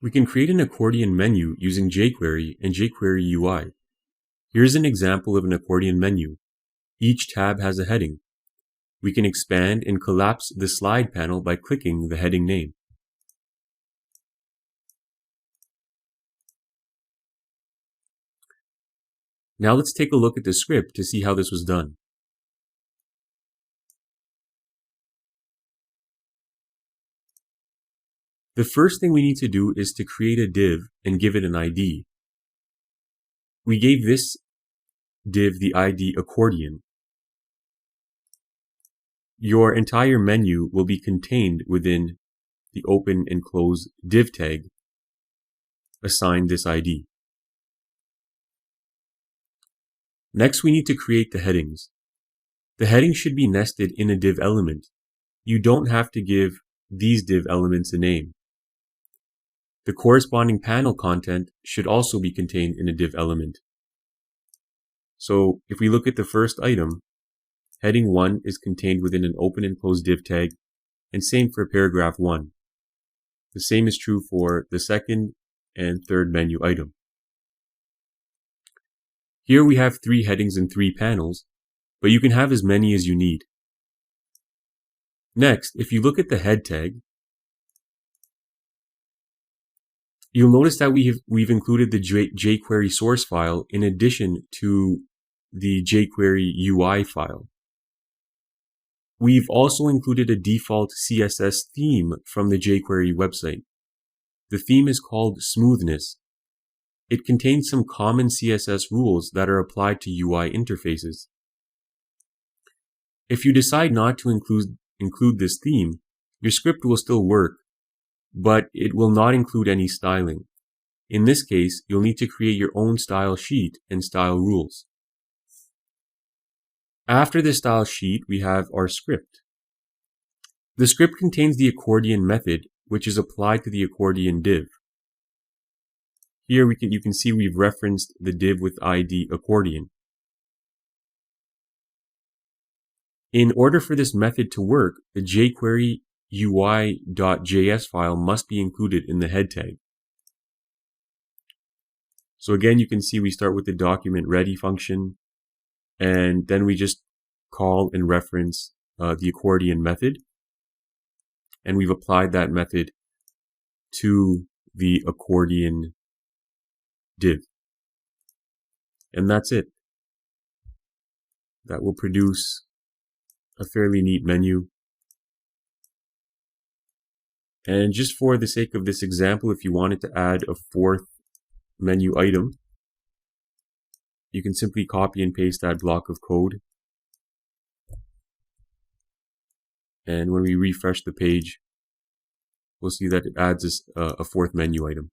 We can create an accordion menu using jQuery and jQuery UI. Here's an example of an accordion menu. Each tab has a heading. We can expand and collapse the slide panel by clicking the heading name. Now let's take a look at the script to see how this was done. The first thing we need to do is to create a div and give it an ID. We gave this div the ID accordion. Your entire menu will be contained within the open and close div tag assigned this ID. Next, we need to create the headings. The headings should be nested in a div element. You don't have to give these div elements a name. The corresponding panel content should also be contained in a div element. So if we look at the first item, heading 1 is contained within an open and closed div tag, and same for paragraph 1. The same is true for the second and third menu item. Here we have 3 headings and 3 panels, but you can have as many as you need. Next, if you look at the head tag, you'll notice that we've included the jQuery source file in addition to the jQuery UI file. We've also included a default CSS theme from the jQuery website. The theme is called Smoothness. It contains some common CSS rules that are applied to UI interfaces. If you decide not to include this theme, your script will still work, but it will not include any styling. In this case, you'll need to create your own style sheet and style rules. After the style sheet, we have our script. The script contains the accordion method, which is applied to the accordion div. Here you can see we've referenced the div with ID accordion. In order for this method to work, the jQuery UI.js file must be included in the head tag. So again, you can see we start with the document ready function, and then we just call and reference the accordion method, and we've applied that method to the accordion div. And that's it. That will produce a fairly neat menu. And just for the sake of this example, if you wanted to add a 4th menu item, you can simply copy and paste that block of code. And when we refresh the page, we'll see that it adds a 4th menu item.